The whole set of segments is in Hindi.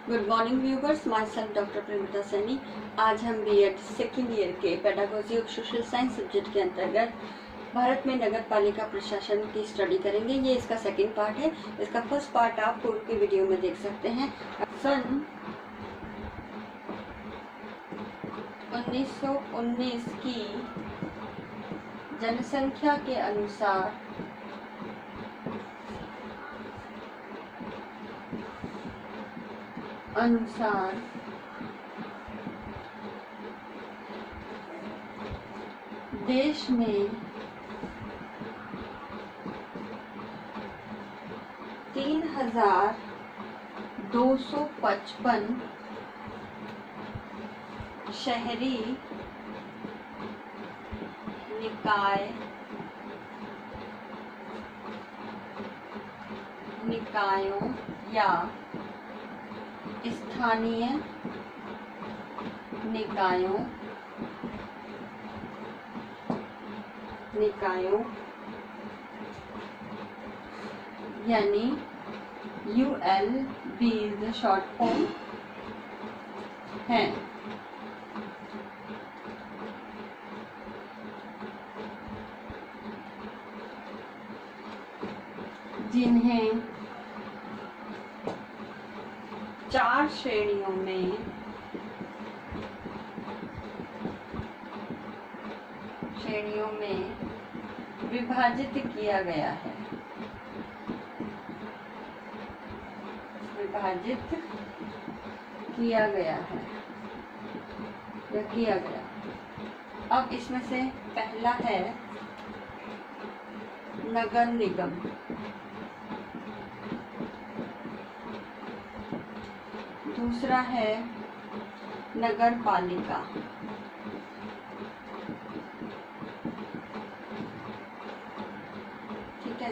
Good morning viewers, myself doctor Premita Saini. आज हम बीएड सेकेंड ईयर के pedagogy of social science subject के अंतर्गत भारत में नगर पालिका प्रशासन की स्टडी करेंगे। ये इसका सेकेंड पार्ट है। इसका फर्स्ट पार्ट आप पूर्व की वीडियो में देख सकते हैं। सन 1919 की जनसंख्या के अनुसार देश में 3255 शहरी निकायों या स्थानीय निकायों यानी ULB शॉर्ट फॉर्म है। जिन्हें 4 श्रेणियों में विभाजित किया गया है। अब इसमें से पहला है नगर निगम, दूसरा है नगर पालिका, ठीक है।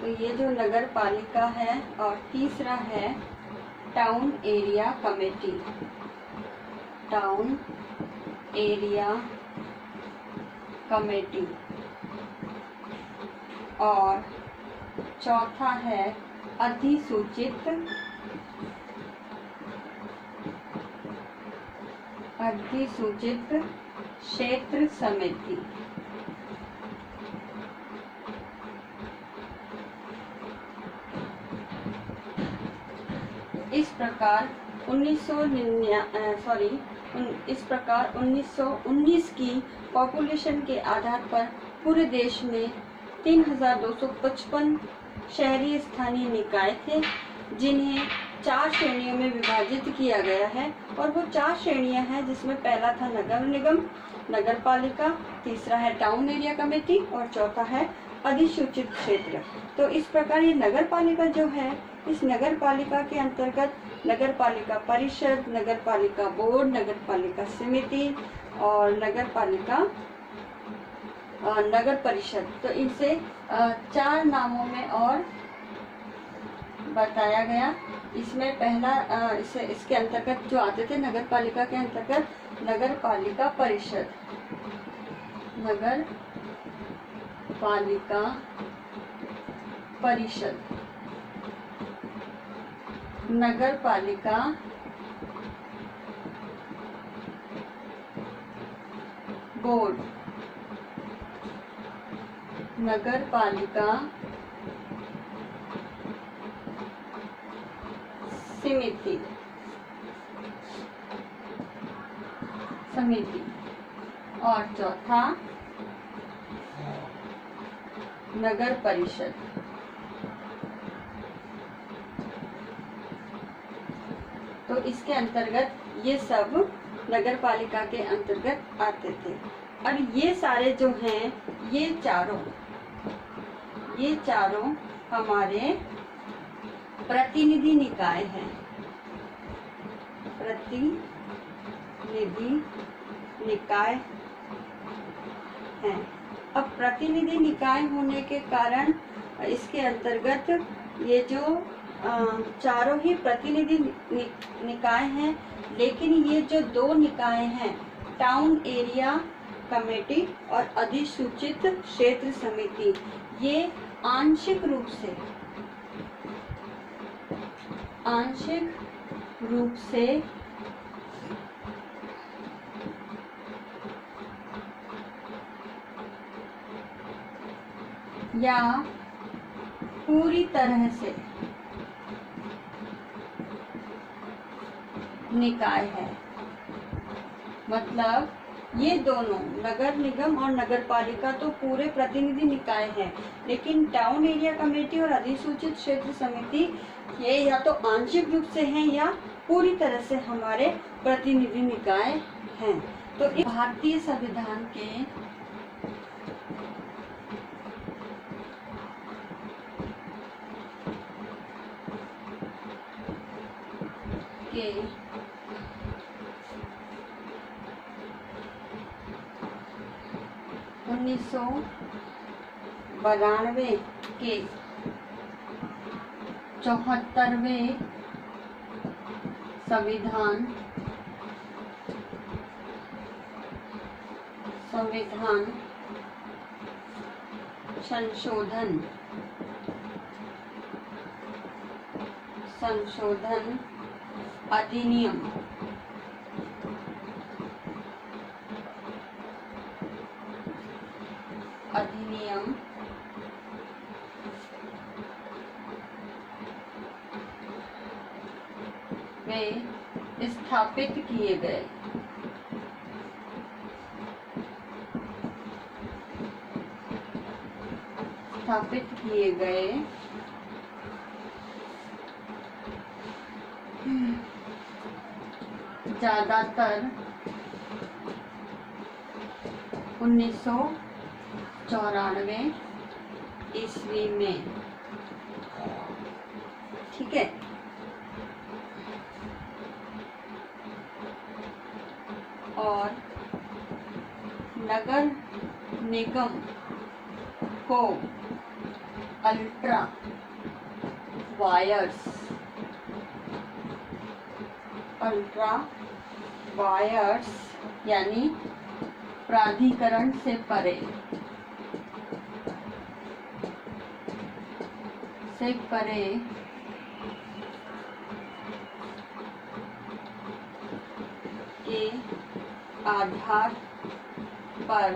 तो ये जो नगर पालिका है, और तीसरा है टाउन एरिया कमेटी, और चौथा है अधिसूचित क्षेत्र समिति। इस प्रकार 1919 की पॉपुलेशन के आधार पर पूरे देश में 3255 शहरी स्थानीय निकाय थे, जिन्हें 4 श्रेणियों में विभाजित किया गया है। और वो 4 श्रेणियां हैं, जिसमें पहला था नगर निगम, नगर पालिका, तीसरा है टाउन एरिया कमेटी, और चौथा है अधिसूचित क्षेत्र। तो इस प्रकार ये नगर पालिका जो है, इस नगर पालिका के अंतर्गत नगर पालिका परिषद, नगर पालिका बोर्ड, नगर पालिका समिति और नगर परिषद, तो इनसे 4 नामों में और बताया गया। इसमें पहला इसके अंतर्गत जो आते थे नगर पालिका के अंतर्गत, नगर पालिका परिषद, नगर पालिका परिषद, नगर पालिका बोर्ड, नगर पालिका समिति, और चौथा नगर परिषद। तो इसके अंतर्गत ये सब नगर पालिका के अंतर्गत आते थे। और ये सारे जो हैं, ये चारों हमारे प्रतिनिधि निकाय हैं। अब प्रतिनिधि निकाय होने के कारण इसके अंतर्गत ये जो चारों ही प्रतिनिधि निकाय हैं, लेकिन ये जो 2 निकाय हैं, टाउन एरिया कमेटी और अधिसूचित क्षेत्र समिति, ये आंशिक रूप से या पूरी तरह से निकाय है। मतलब ये दोनों नगर निगम और नगर पालिका तो पूरे प्रतिनिधि निकाय हैं, लेकिन टाउन एरिया कमेटी और अधिसूचित क्षेत्र समिति ये या तो आंशिक रूप से हैं या पूरी तरह से हमारे प्रतिनिधि निकाय हैं। तो इस भारतीय संविधान के के 1992 के 74वें संविधान संशोधन अधिनियम में स्थापित किए गए। ज्यादातर 1994 ईस्वी में, ठीक है। और नगर निगम को अल्ट्रा वायर्स यानी प्राधिकरण से परे के आधार पर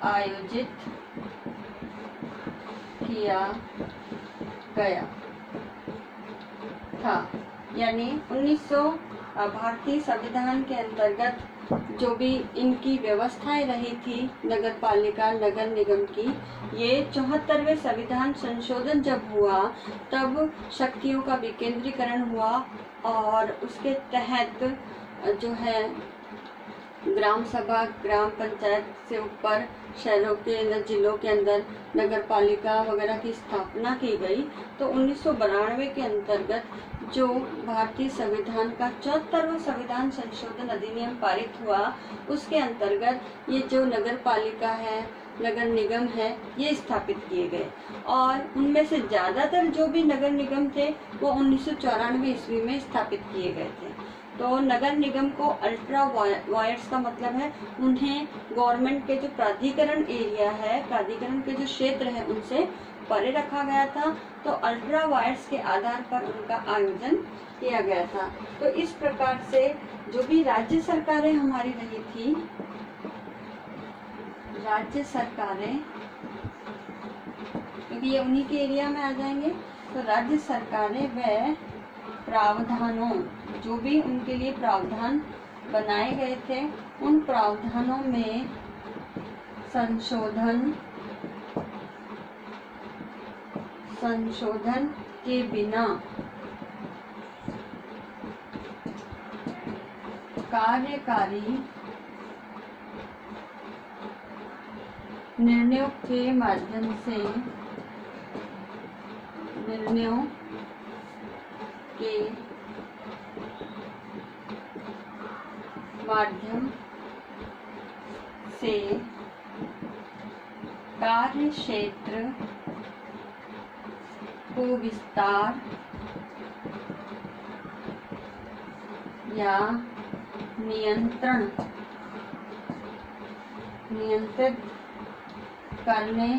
आयोजित किया गया था। यानी 1900 भारतीय संविधान के अंतर्गत जो भी इनकी व्यवस्थाएं रही थी नगर पालिका नगर निगम की, ये 74वें संविधान संशोधन जब हुआ तब शक्तियों का विकेंद्रीकरण हुआ और उसके तहत जो है ग्राम सभा ग्राम पंचायत से ऊपर शहरों के अंदर जिलों के अंदर नगर पालिका वगैरह की स्थापना की गई। तो 1992 के अंतर्गत जो भारतीय संविधान का 74वां संविधान संशोधन अधिनियम पारित हुआ, उसके अंतर्गत ये जो नगर पालिका है नगर निगम है ये स्थापित किए गए। और उनमें से ज्यादातर जो भी नगर निगम थे वो 1994 ईस्वी में स्थापित किए गए थे। तो नगर निगम को अल्ट्रा वायर्स का मतलब है उन्हें गवर्नमेंट के जो प्राधिकरण एरिया है, प्राधिकरण के जो क्षेत्र है उनसे परे रखा गया था। तो अल्ट्रा वायर्स के आधार पर उनका आयोजन किया गया था। तो इस प्रकार से जो भी राज्य सरकारें हमारी रही थी, राज्य सरकारें, क्योंकि ये उन्हीं के एरिया में आ जाएंगे, तो राज्य सरकारें व प्रावधानों जो भी उनके लिए प्रावधान बनाए गए थे उन प्रावधानों में संशोधन के बिना कार्यकारी निर्णयों के माध्यम से कार्य क्षेत्र को विस्तार या नियंत्रित करने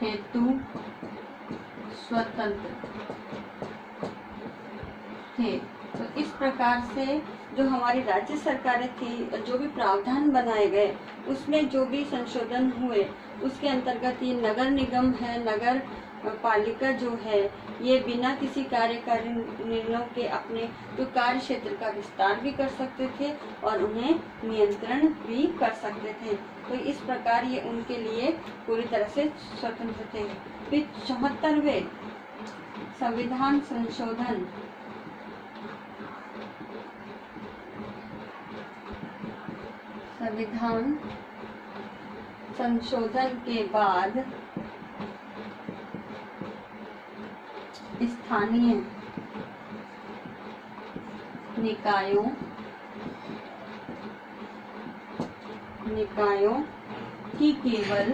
हेतु स्वतंत्र थे। तो इस प्रकार से जो हमारी राज्य सरकारें थी, जो भी प्रावधान बनाए गए उसमें जो भी संशोधन हुए उसके अंतर्गत ये नगर निगम है, नगर पालिका जो है, ये बिना किसी कार्यकारी निर्णयों के अपने जो कार्य क्षेत्र का विस्तार भी कर सकते थे और उन्हें नियंत्रण भी कर सकते थे। तो इस प्रकार ये उनके लिए पूरी तरह से स्वतंत्र थे। फिर 74वें संविधान संशोधन के बाद स्थानीय निकायों की केवल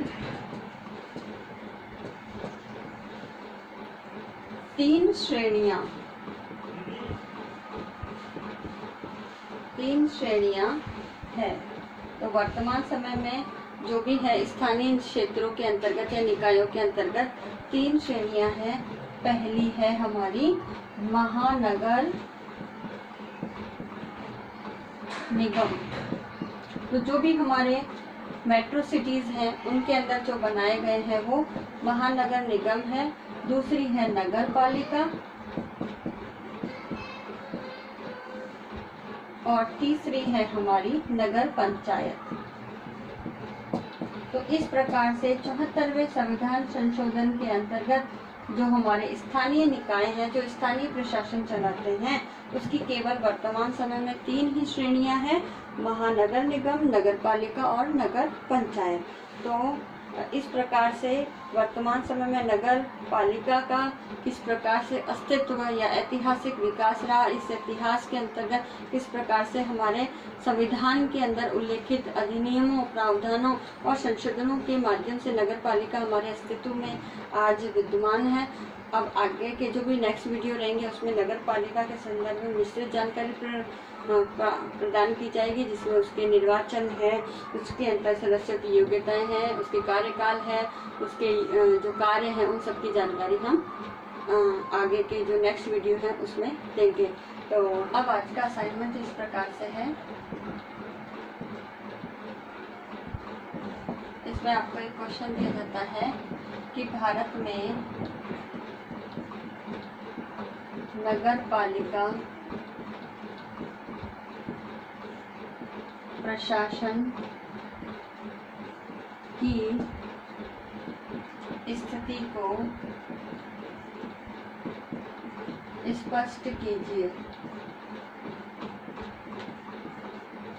3 श्रेणियां है। तो वर्तमान समय में जो भी है स्थानीय क्षेत्रों के अंतर्गत या निकायों के अंतर्गत 3 श्रेणियां हैं। पहली है हमारी महानगर निगम। तो जो भी हमारे मेट्रो सिटीज हैं उनके अंदर जो बनाए गए हैं वो महानगर निगम है। दूसरी है नगर पालिका और तीसरी है हमारी नगर पंचायत। तो इस प्रकार से 74वें संविधान संशोधन के अंतर्गत जो हमारे स्थानीय निकाय हैं, जो स्थानीय प्रशासन चलाते हैं, उसकी केवल वर्तमान समय में 3 ही श्रेणियां हैं, महानगर निगम, नगर पालिका और नगर पंचायत। तो इस प्रकार से वर्तमान समय में नगर पालिका का किस प्रकार से अस्तित्व या ऐतिहासिक विकास रहा, इस इतिहास के अंतर्गत किस प्रकार से हमारे संविधान के अंदर उल्लेखित अधिनियमों, प्रावधानों और संशोधनों के माध्यम से नगर पालिका हमारे अस्तित्व में आज विद्यमान है। अब आगे के जो भी नेक्स्ट वीडियो रहेंगे उसमें नगर पालिका के संदर्भ में विस्तृत जानकारी प्रदान की जाएगी, जिसमें उसके निर्वाचन है, उसके अंतर सदस्यों की योग्यताएं हैं, उसके कार्यकाल है, उसके जो कार्य हैं, उन सब की जानकारी हम आगे के जो नेक्स्ट वीडियो है उसमें देंगे। तो अब आज का असाइनमेंट इस प्रकार से है। इसमें आपको एक क्वेश्चन दिया जाता है कि भारत में नगर पालिका प्रशासन की स्थिति को स्पष्ट कीजिए।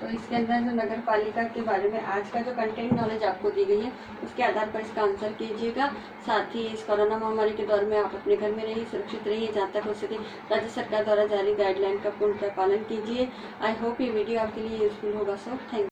तो इसके अंदर जो नगर पालिका के बारे में आज का जो कंटेंट नॉलेज आपको दी गई है उसके आधार पर इसका आंसर कीजिएगा। साथ ही इस कोरोना महामारी के दौर में आप अपने घर में रहिए, सुरक्षित रहिए, जहाँ तक हो सके राज्य सरकार द्वारा जारी गाइडलाइन का पूर्णतः पालन कीजिए। आई होप ये वीडियो आपके लिए यूजफुल होगा। So thank you.